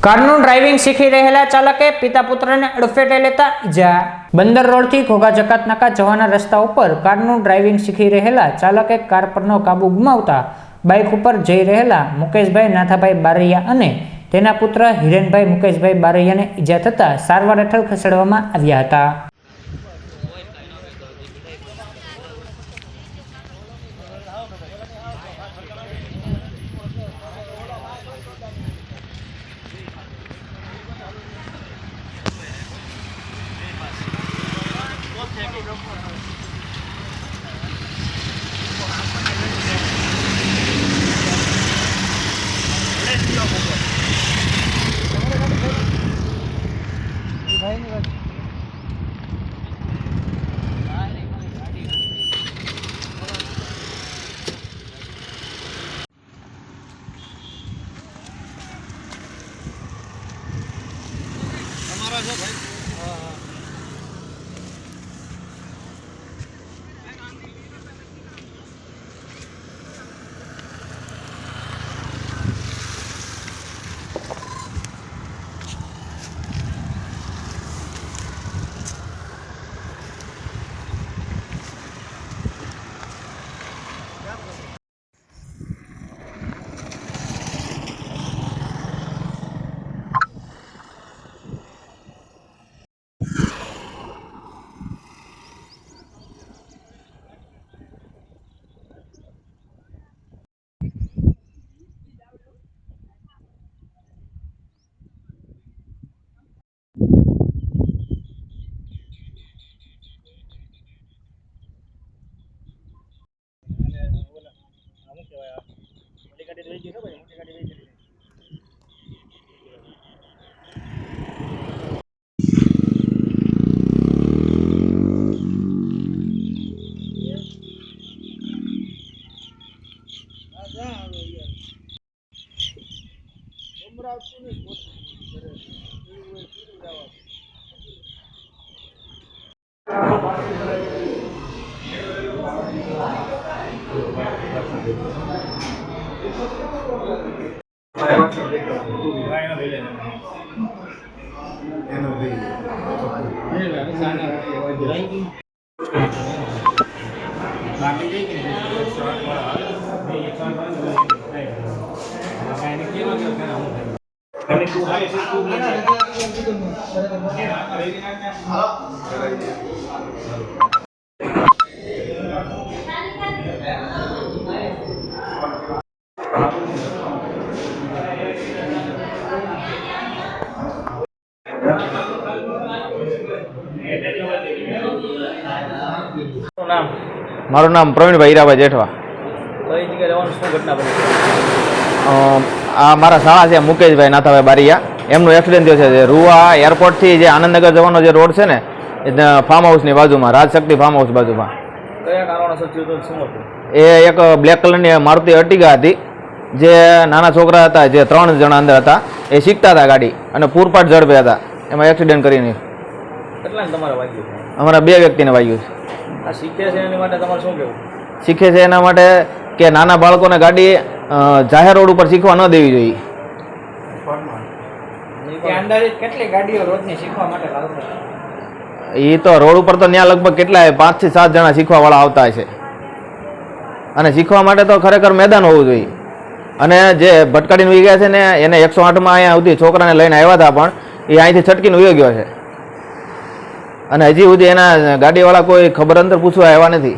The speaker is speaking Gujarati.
કારનું ડ્રાઇવિંગ શીખી રહેલા ચાલકે પિતા પુત્રને અડફેટે લેતા ઈજા। બંદર રોડથી ઘોઘા જકાત નાકા જવાના રસ્તા ઉપર કારનું ડ્રાઇવિંગ શીખી રહેલા ચાલકે કાર પરનો કાબુ ગુમાવતા બાઇક ઉપર જઈ રહેલા મુકેશભાઈ નાથાભાઈ બારૈયા અને તેના પુત્ર હિરેનભાઈ મુકેશભાઈ બારૈયાને ઈજા થતા સારવાર હેઠળ ખસેડવામાં આવ્યા હતા। મારું નામ પ્રવીણભાઈ હીરાભાઈ જેઠવા। આ મારા શાળા છે મુકેશભાઈ નાથાભાઈ બારૈયા, એમનું એક્સિડન્ટ થયો છે। રૂવા એરપોર્ટથી જે આનંદનગર જવાનો જે રોડ છે ને, એ ફાર્મ હાઉસની બાજુમાં, રાજશક્તિ ફાર્મ હાઉસ બાજુમાં। કયા કારણોસર થયું શું હતું? એ એક બ્લેક કલરની મારુતિ અર્ટિગા હતી, જે નાના છોકરા હતા, જે 3 જણા અંદર હતા, એ શીખતા હતા ગાડી અને પૂરપાટ ઝડપે હતા, એમાં એક્સિડન્ટ કરીને। કેટલાને તમારે વાગ્યું? અમારા 2 વ્યક્તિને વાગ્યું છે। આ શીખે છે એની માટે તમારે શું કહેવું? શીખે છે એના માટે કે નાના બાળકોને ગાડી જાહેર રોડ ઉપર શીખવા ન દેવી જોઈએ। કેટલી ગાડીઓ રોજની શીખવા માટે લાવતા? એ તો રોડ ઉપર તો ત્યાં લગભગ કેટલાય 5 થી 7 જણા શીખવાવાળા આવતા છે, અને શીખવા માટે તો ખરેખર મેદાન હોવું જોઈએ। અને જે ભટકાડીને વહી ગયા છે ને, એને 108માં અહીંયા સુધી છોકરાને લઈને આવ્યા હતા, પણ એ અહીંથી છટકીને વહી ગયો છે, અને હજી સુધી એના ગાડીવાળા કોઈ ખબર અંતર પૂછવા આવ્યા નથી।